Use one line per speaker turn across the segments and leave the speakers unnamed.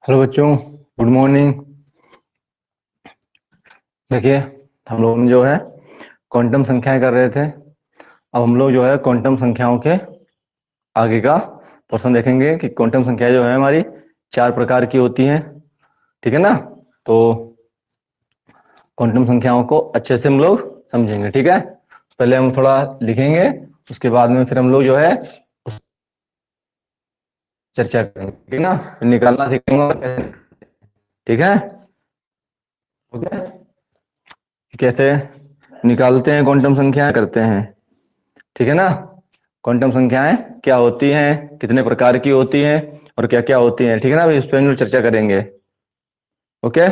Hello बच्चों, good morning. देखिए, हम लोग जो है क्वांटम संख्याएं कर रहे थे। अब हम लोग जो है क्वांटम संख्याओं के आगे का पोर्शन देखेंगे कि क्वांटम संख्याएं जो है हमारी 4 प्रकार की होती हैं। ठीक है ना? तो क्वांटम संख्याओं को अच्छे से हम लोग समझेंगे। ठीक है, पहले हम थोड़ा लिखेंगे, उसके बाद में फिर हम लोग जो है चर्चा करेंगे। ठीक है ना? फिर निकालना सीखेंगे। ठीक है, ओके। कैसे निकालते हैं क्वांटम संख्याएं करते हैं। ठीक है ना? क्वांटम संख्याएं क्या होती हैं, कितने प्रकार की होती हैं और क्या क्या होती हैं। ठीक है ना? अभी इस पर हम लोग चर्चा करेंगे। ओके,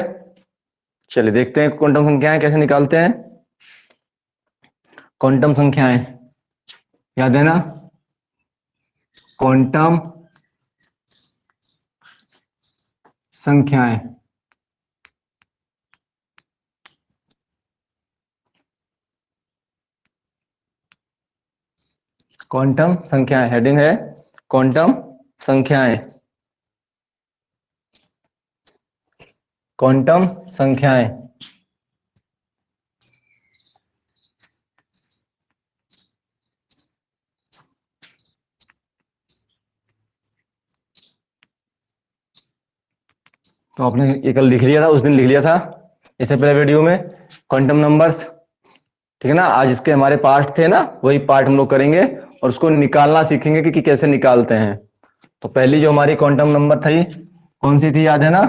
चलिए देखते हैं क्वांटम संख्याएं कैसे निकालते हैं। क्वांटम संख्याएं याद है ना? क्वांटम संख्याएं क्वांटम संख्याएं हेडिंग है क्वांटम संख्याएं। क्वांटम संख्याएं तो आपने ये कल लिख लिया था, उस दिन लिख लिया था इससे पहले वीडियो में क्वांटम नंबर्स। ठीक है ना? आज इसके हमारे पार्ट थे ना, वही पार्ट हम लोग करेंगे और उसको निकालना सीखेंगे कि कैसे निकालते हैं। तो पहली जो हमारी क्वांटम नंबर थी कौन सी थी, याद है ना?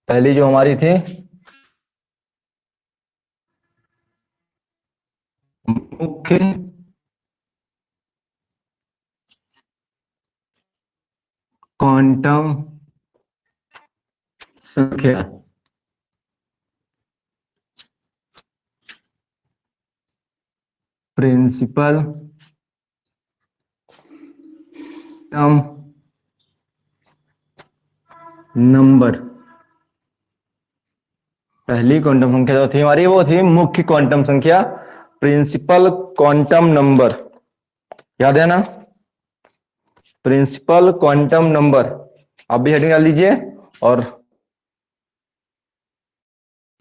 पहली जो हमारी थी मुख्य क्वांटम संख्या। Principle number. पहली क्वांटम संख्या जो थी हमारी वो थी मुख्य क्वांटम संख्या, प्रिंसिपल क्वांटम नंबर। याद है ना? Principal quantum number. आप भी हेडिंग डाल लीजिए और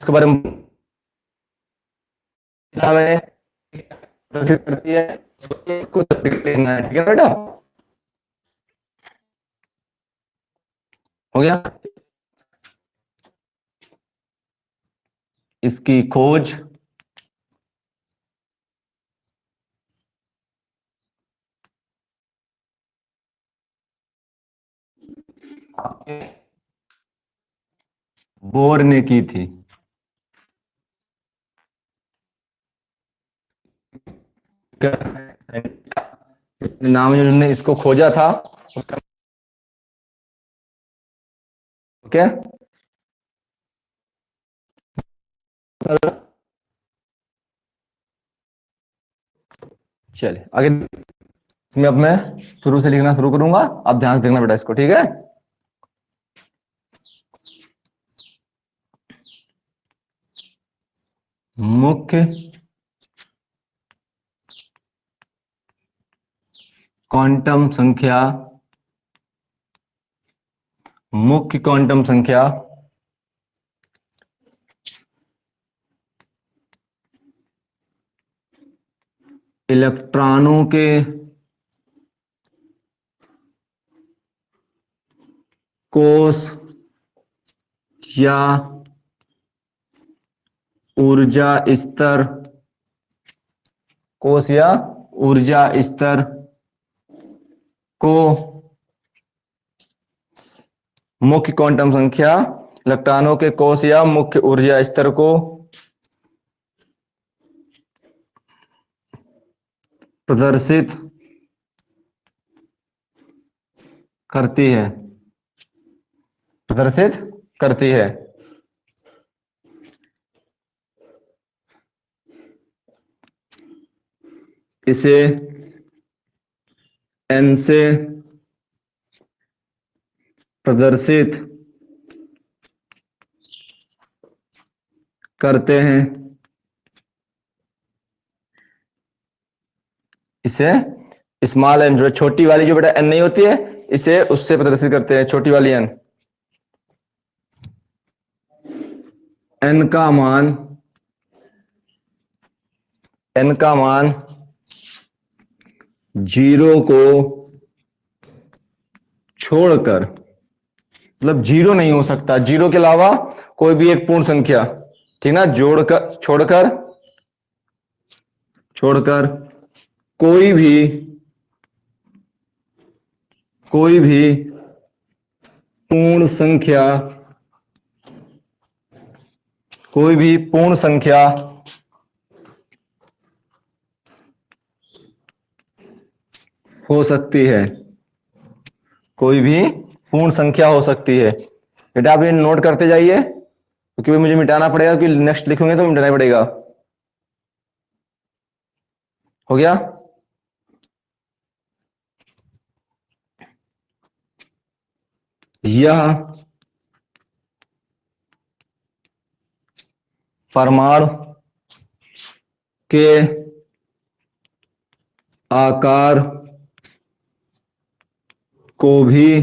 उसके बारे में प्रदर्शित करती है, कुछ लिखना है। ठीक है बेटा, हो गया? इसकी खोज बोर ने की थी। नाम जिन्होंने इसको खोजा था उसका क्या? चलिए आगे, इसमें अब मैं शुरू से लिखना शुरू करूंगा, आप ध्यान से देखना बेटा इसको। ठीक है? मुख्य क्वांटम संख्या, मुख्य क्वांटम संख्या इलेक्ट्रॉनों के कोष या ऊर्जा स्तर, कोष या ऊर्जा स्तर को मुख्य क्वांटम संख्या इलेक्ट्रॉनों के कोष या मुख्य ऊर्जा स्तर को प्रदर्शित करती है, प्रदर्शित करती है। इसे एन से प्रदर्शित करते हैं। इसे स्मॉल एन, जो छोटी वाली जो बेटा एन नहीं होती है, इसे उससे प्रदर्शित करते हैं, छोटी वाली n। n का मान जीरो को छोड़कर, मतलब जीरो नहीं हो सकता, जीरो के अलावा कोई भी एक पूर्ण संख्या, ठीक ना, छोड़कर कोई भी पूर्ण संख्या, हो सकती है, कोई भी पूर्ण संख्या हो सकती है। बेटा आप ये नोट करते जाइए, क्योंकि मुझे मिटाना पड़ेगा, क्योंकि नेक्स्ट लिखूंगे तो मिटाना पड़ेगा। हो गया? यह परमाणु के आकार को भी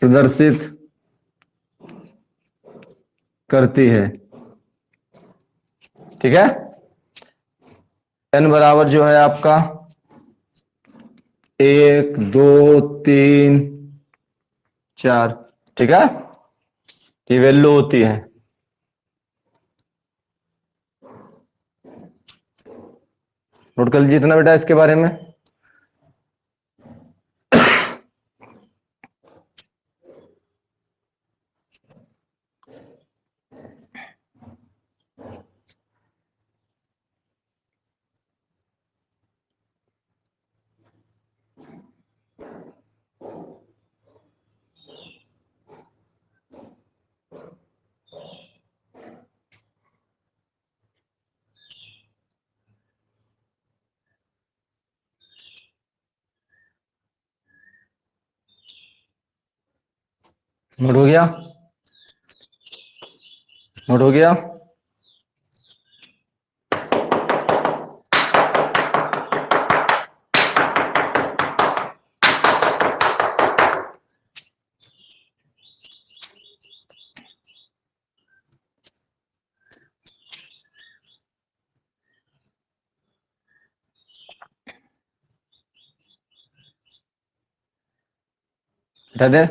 प्रदर्शित करती है। ठीक है, n बराबर जो है आपका 1 2 3 4, ठीक है, ये वैल्यू होती है। नोट कर लीजिए इतना बेटा इसके बारे में। नोट हो गया? नोट हो गया? हटा दे।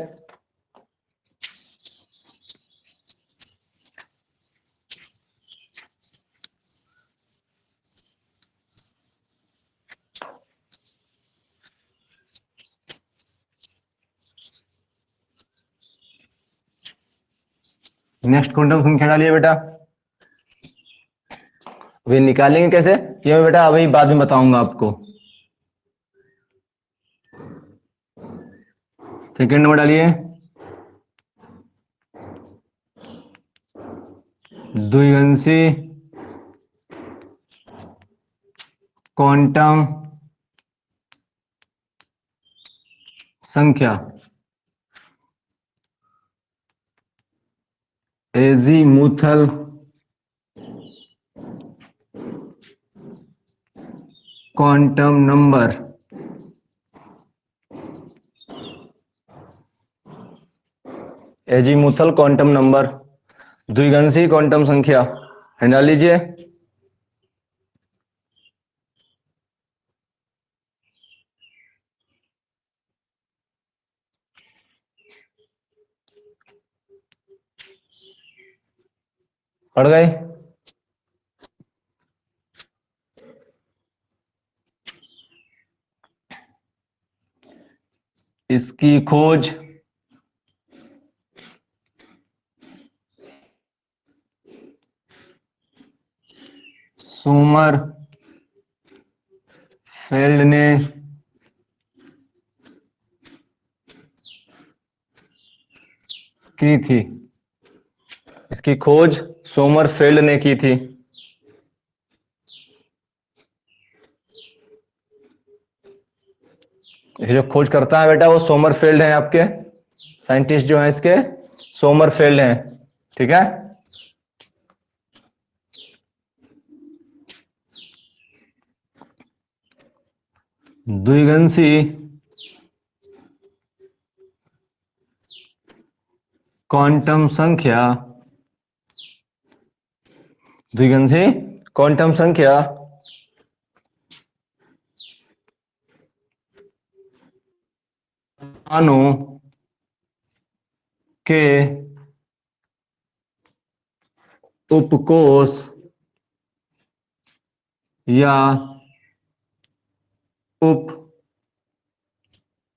नेक्स्ट क्वांटम संख्या डालिए बेटा। वे निकालेंगे कैसे, ये मैं बेटा अभी बाद में बताऊंगा आपको। सेकंड नंबर डालिए, द्विअंशी क्वांटम संख्या एजीमुथल क्वांटम नंबर द्विअंशी क्वांटम संख्या डाल लीजिए। पढ़ गए? इसकी खोज सोमरफेल्ड ने की थी। इसकी खोज सोमरफेल्ड ने की थी। ये जो खोज करता है बेटा वो सोमरफेल्ड है, आपके साइंटिस्ट जो है इसके सोमरफेल्ड हैं। ठीक है, द्विगंशी क्वांटम संख्या, द्विगंशी क्वांटम संख्या अणु के उपकोष या उप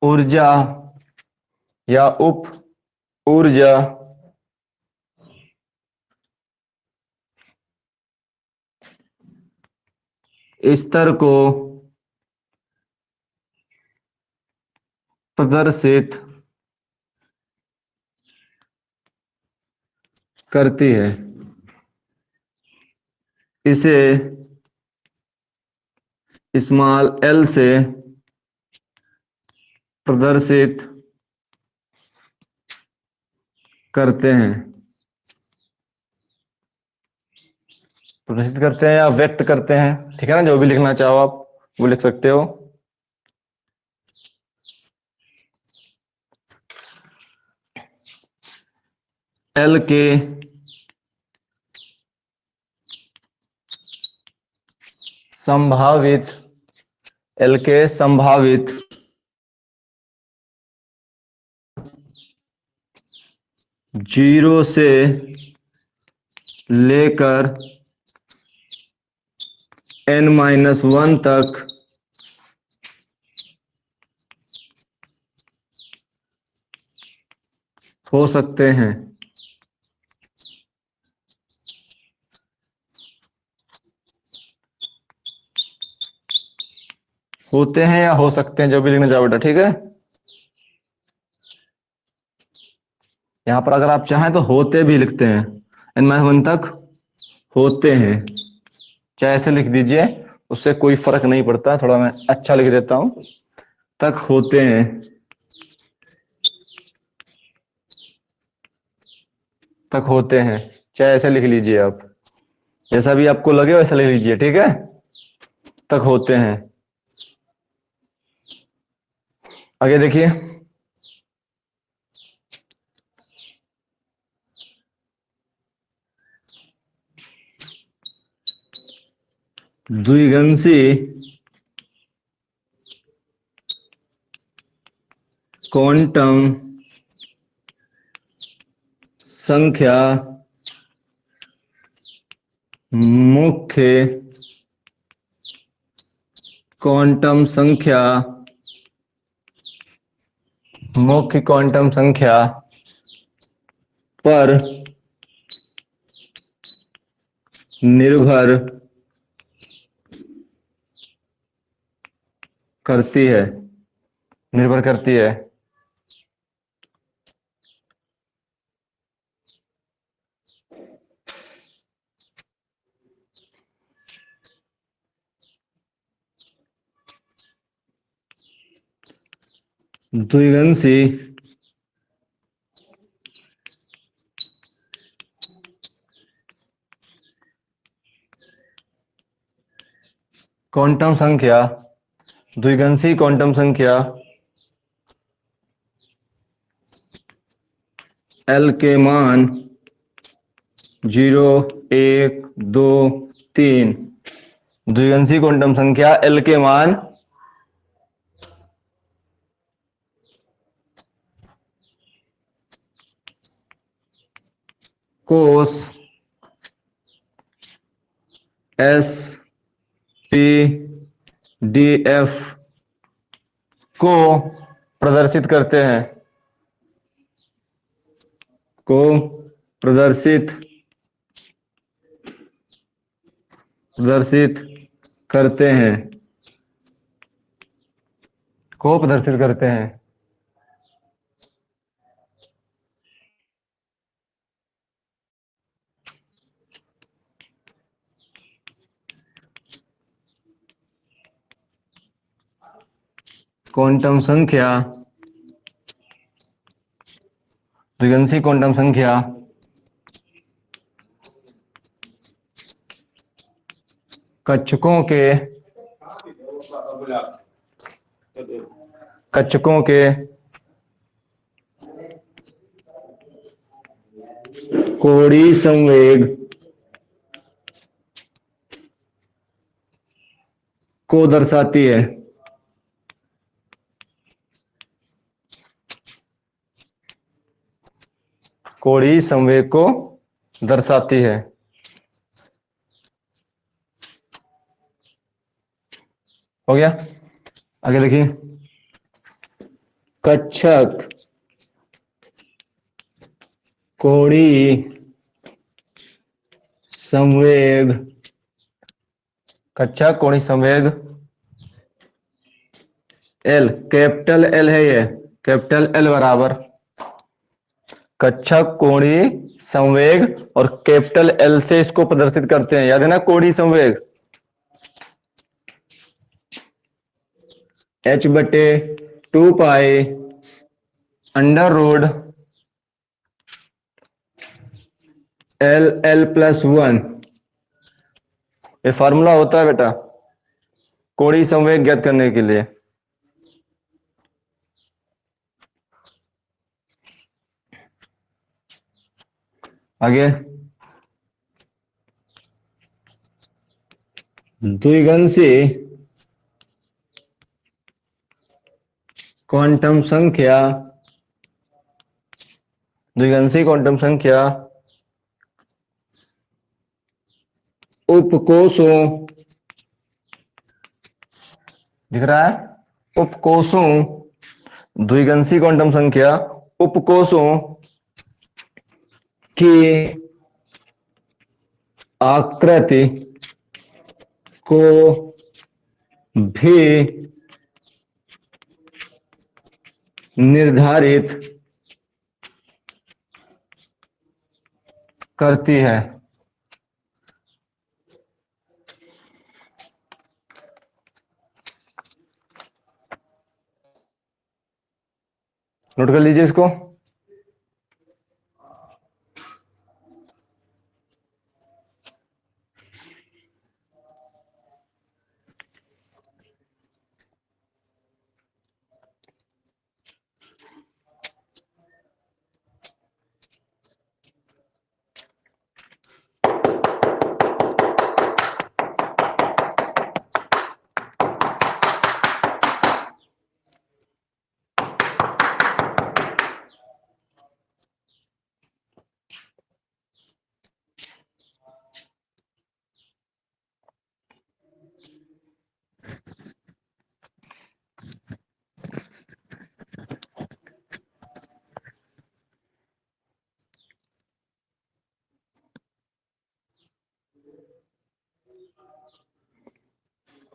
ऊर्जा या उप ऊर्जा स्तर को प्रदर्शित करती है। इसे स्मॉल एल से प्रदर्शित करते हैं, प्रदर्शित करते हैं या व्यक्त करते हैं, ठीक है ना। जो भी लिखना चाहो आप वो लिख सकते हो। एल के संभावित, एल के संभावित जीरो से लेकर n-1 तक हो सकते हैं। होते हैं या हो सकते हैं, जो भी लिखना चाहो बेटा, ठीक है। यहां पर अगर आप चाहें तो होते भी लिखते हैं, n-1 तक होते हैं, चाहे ऐसे लिख दीजिए, उससे कोई फर्क नहीं पड़ता। थोड़ा मैं अच्छा लिख देता हूं, तक होते हैं, तक होते हैं, चाहे ऐसे लिख लीजिए आप, जैसा भी आपको लगे वैसा लिख लीजिए, ठीक है। तक होते हैं। आगे देखिए, द्विगंशी क्वांटम संख्या मुख्य क्वांटम संख्या, मुख्य क्वांटम संख्या पर निर्भर करती है, निर्भर करती है। द्विगंशी क्वांटम संख्या, द्विगंशी क्वांटम संख्या एल के मान 0, 1, 2, 3, द्विगंशी क्वांटम संख्या एल के मान कोस एस पी डी एफ को प्रदर्शित करते हैं, को प्रदर्शित करते हैं, को प्रदर्शित करते हैं। क्वांटम संख्या, द्विगंशी क्वांटम संख्या कक्षकों के कक्षकों के कोणीय संवेग को दर्शाती है। कोणीय संवेग को दर्शाती है। हो गया। आगे देखिए, कक्षक कोणीय संवेग, कक्षक कोणीय संवेग एल, कैपिटल एल है ये, कैपिटल एल बराबर कक्षक कोणीय संवेग, और कैपिटल एल से इसको प्रदर्शित करते हैं, याद है ना, कोणीय संवेग h बटे 2 pi under root L L plus 1, ये फार्मूला होता है बेटा कोणीय संवेग ज्ञात करने के लिए। आगे, द्विगंशीय क्वांटम संख्या, द्विगंशीय क्वांटम संख्या उपकोषों, दिख रहा है, उपकोषों, द्विगंशीय क्वांटम संख्या उपकोषों की आकृति को भी निर्धारित करती है। नोट कर लीजिए इसको।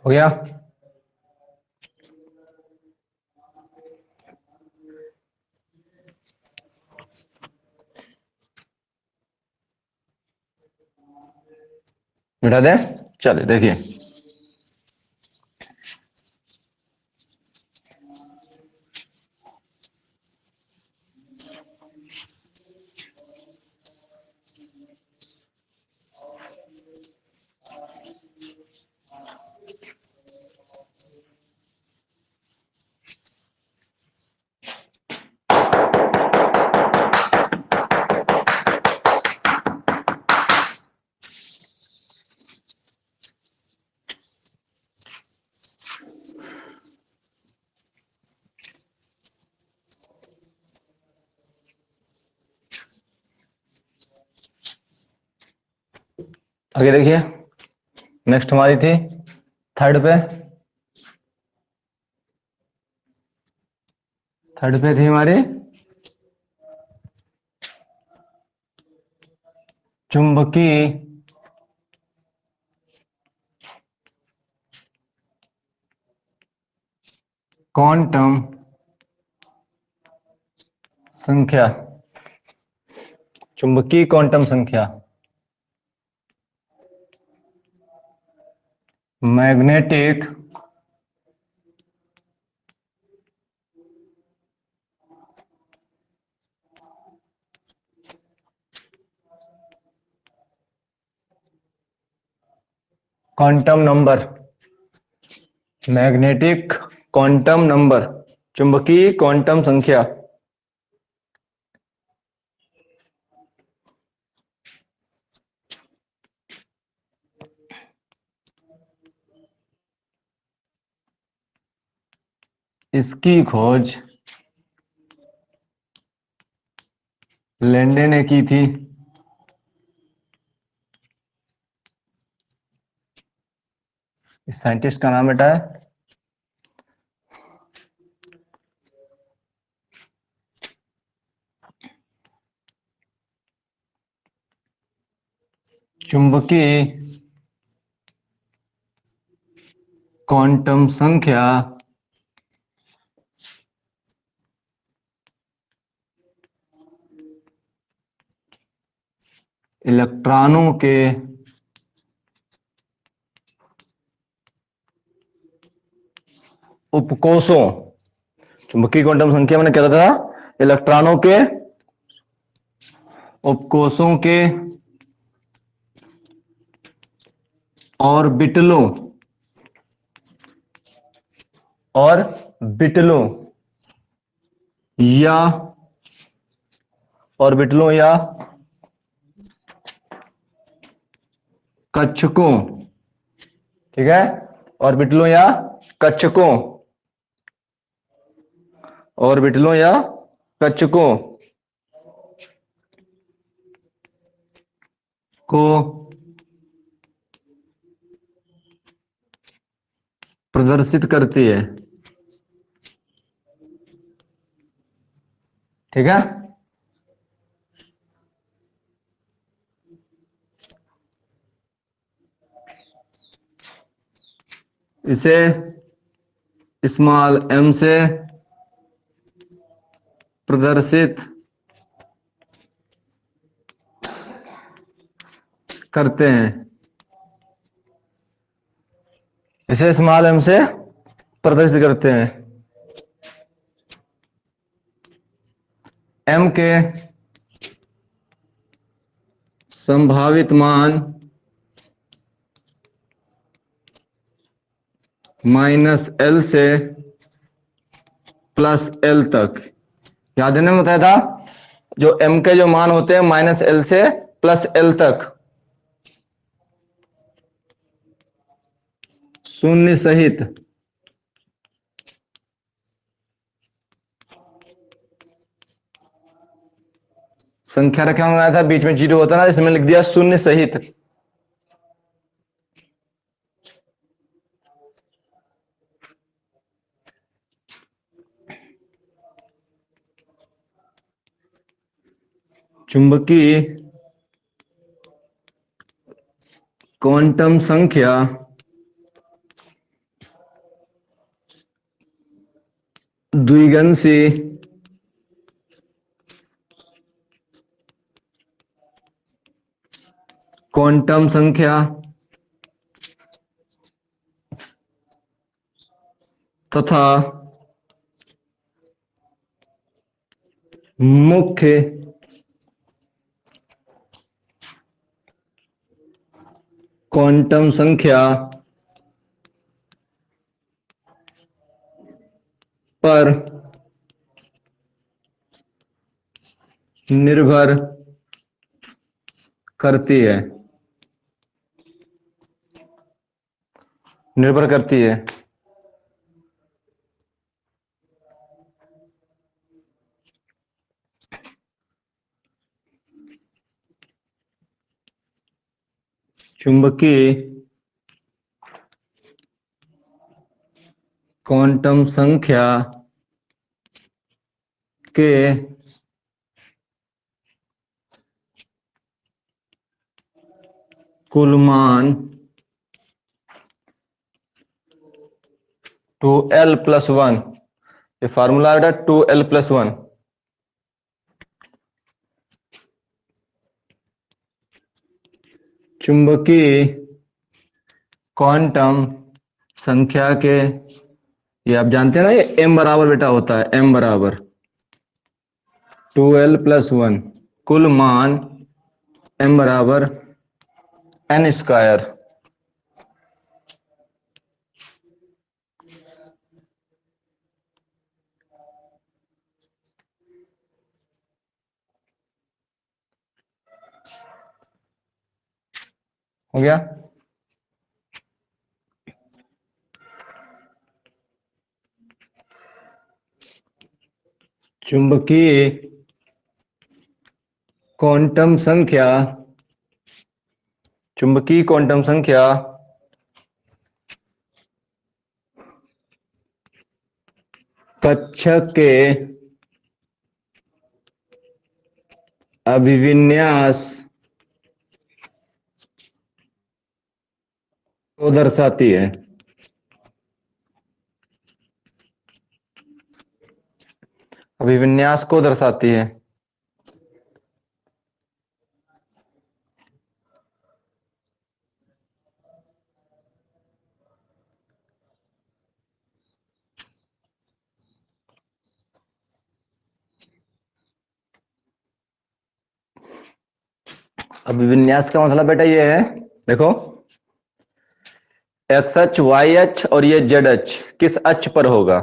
हो गया। मिटा दे, चलिए देखिए, आगे देखिए, नेक्स्ट हमारी थी थर्ड पे, थर्ड पे थी हमारी चुंबकीय क्वांटम संख्या, चुंबकीय क्वांटम संख्या magnetic quantum number, magnetic quantum number चुंबकीय क्वांटम संख्या। इसकी खोज लैंडे ने की थी। इस साइंटिस्ट का नाम बेटा है चुंबकीय क्वांटम संख्या इलेक्ट्रॉनों के उपकोषों। चुंबकीय क्वांटम संख्या मैंने क्या था? इलेक्ट्रॉनों के उपकोषों के ऑर्बिटलों या ऑर्बिटलों या कक्षकों। ठीक है, ऑर्बिटलों या कक्षकों, ऑर्बिटलों या कक्षकों को प्रदर्शित करती है। ठीक है, इसे स्मॉल m से प्रदर्शित करते हैं। इसे स्मॉल m से प्रदर्शित करते हैं। m के संभावित मान -L से +L तक। याद है ना, बताया था जो m के जो मान होते हैं -L से +L तक, शून्य सहित संख्या रखा हुआ था, बीच में 0 होता ना, इसमें लिख दिया शून्य सहित। चुंबकीय क्वांटम संख्या द्विगंशी क्वांटम संख्या तथा मुख्य क्वांटम संख्या पर निर्भर करती है। निर्भर करती है। चुंबकीय क्वांटम संख्या के कुल मान 2l+1, ये फार्मूला है 2l+1। चुंबकीय क्वांटम संख्या के, ये आप जानते हैं ना, ये m बराबर बेटा होता है, m बराबर 2l+1, कुल मान m बराबर n²। हो गया। चुंबकीय क्वांटम संख्या, चुंबकीय क्वांटम संख्या कक्षक के अभिविन्यास को दर्शाती है। अभिविन्यास को दर्शाती है। अभिविन्यास का मतलब बेटा ये है, देखो एक्स अक्ष, वाई अक्ष और ये जेड अक्ष किस अक्ष पर होगा,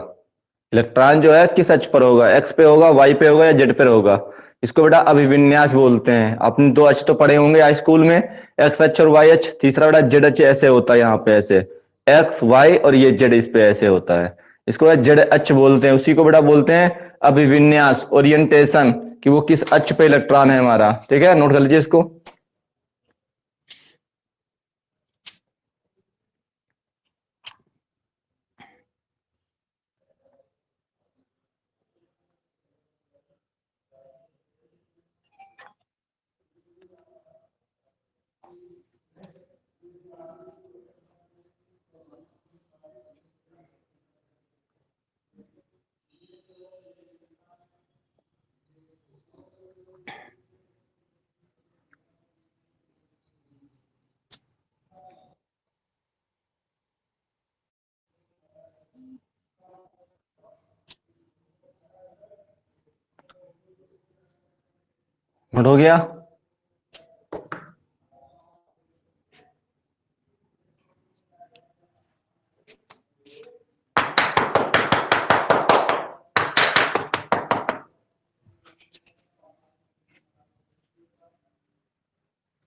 इलेक्ट्रॉन जो है किस अक्ष पर होगा, एक्स पे होगा, वाई पे होगा या जेड पे होगा, इसको बेटा अभिविन्यास बोलते हैं। आपने दो अक्ष तो पढ़े होंगे हाई स्कूल में, एक्स अक्ष और वाई अक्ष, तीसरा बेटा जेड अक्ष ऐसे होता है, यहाँ पे ऐसे एक्स वाई और ये जेड इस पे ऐसे होता है, इसको बेटा जेड अक्ष बोलते हैं। उसी को बेटा बोलते हैं अभिविन्यास, ओरिएंटेशन, कि वो किस अक्ष पे इलेक्ट्रॉन है हमारा। ठीक है, नोट कर लीजिए इसको। नोट हो गया।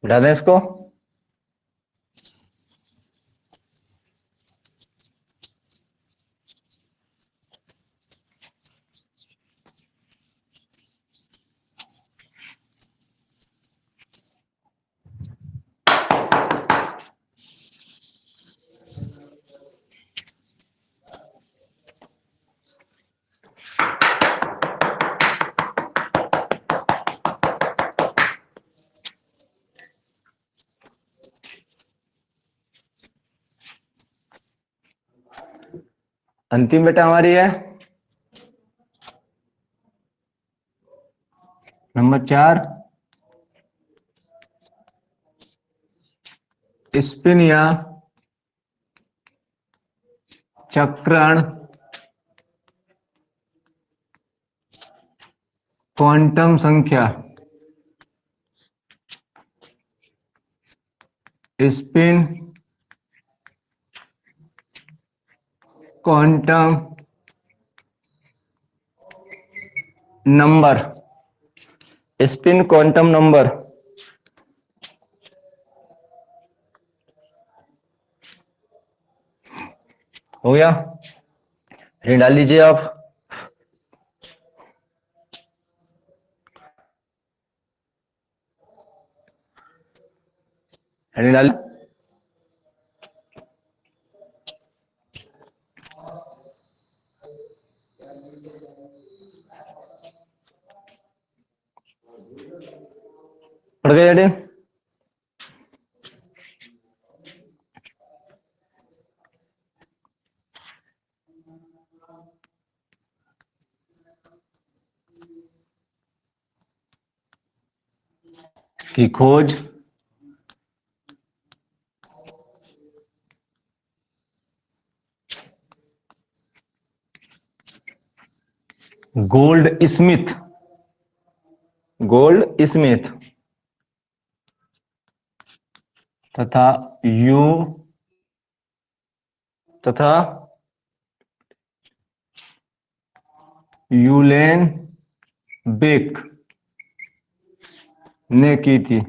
मिटा दें इसको। अंतिम बेटा हमारी है नंबर 4, स्पिन या चक्रण क्वांटम संख्या। Spin quantum number, spin quantum number. हो गया, ये डाल लीजिए आप। हेडिंग डाल, पढ़ गए हेडिंग। की खोज गोल्ड स्मिथ, गोल्ड स्मिथ तथा यू तथा यूलेन बेक ने की थी।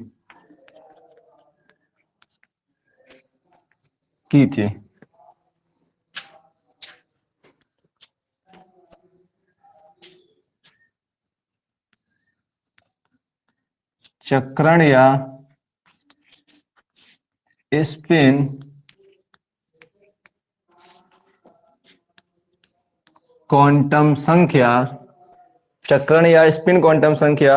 की थी। चक्रण या स्पिन क्वांटम संख्या, चक्रण या स्पिन क्वांटम संख्या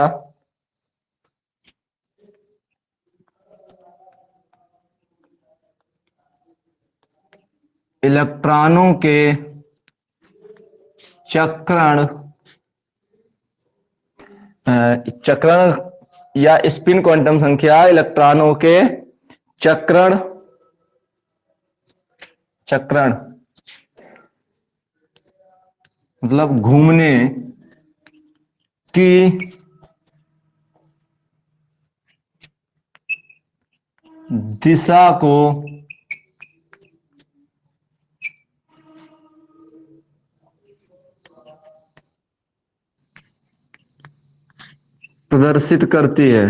इलेक्ट्रॉनों के चक्रण चक्रण या स्पिन क्वांटम संख्या इलेक्ट्रॉनों के चक्रण चक्रण मतलब घूमने की दिशा को प्रदर्शित करती है,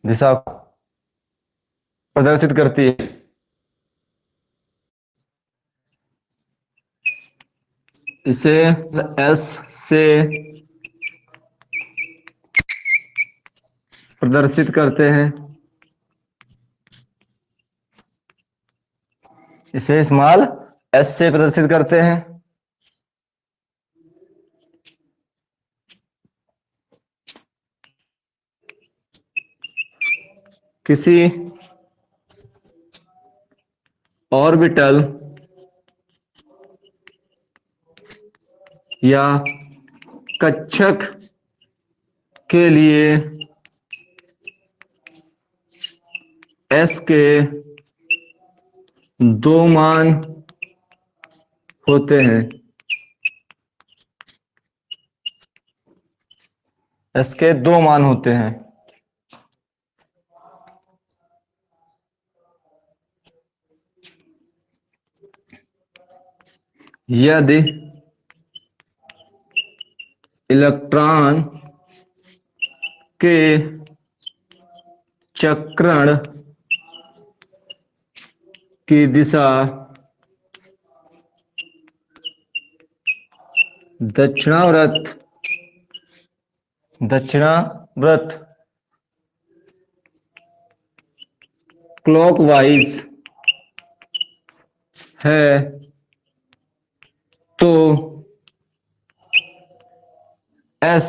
दिशा प्रदर्शित करती है। इसे एस से प्रदर्शित करते हैं, इसे स्मॉल एस से प्रदर्शित करते हैं। किसी ऑर्बिटल या कक्षक के लिए एस के दो मान होते हैं, एस के दो मान होते हैं। यदि इलेक्ट्रॉन के चक्रण की दिशा दक्षिणावर्त क्लॉकवाइज है तो एस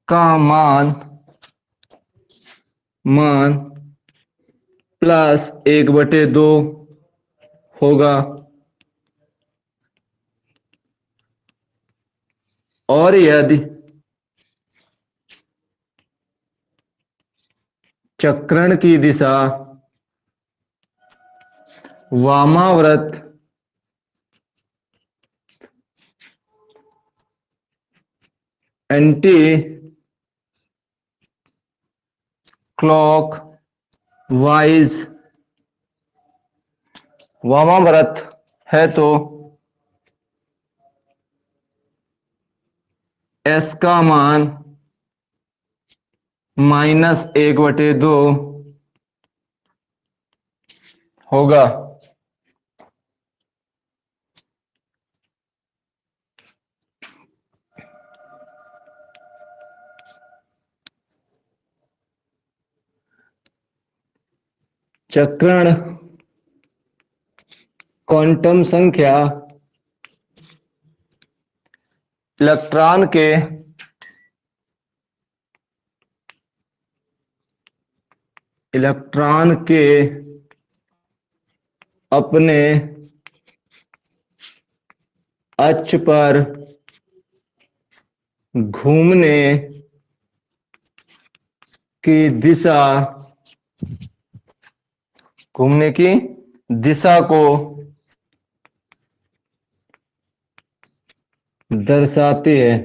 का मान प्लस 1/2 होगा, और यदि चक्रण की दिशा वामावर्त एंटी क्लॉक वाइज वामावर्त है तो एस का मान -1/2 होगा। चक्रण क्वांटम संख्या इलेक्ट्रॉन के अपने अक्ष पर घूमने की दिशा को दर्शाती है।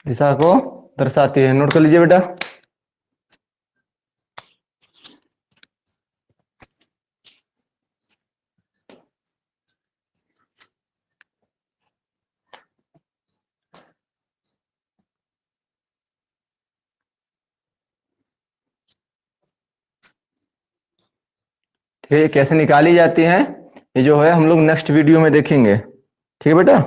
दिशा को दर्शाती है, नोट कर लीजिए बेटा। ठीक है, ये कैसे निकाली जाती हैं ये जो है हम लोग नेक्स्ट वीडियो में देखेंगे। ठीक है बेटा।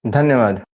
धन्यवाद।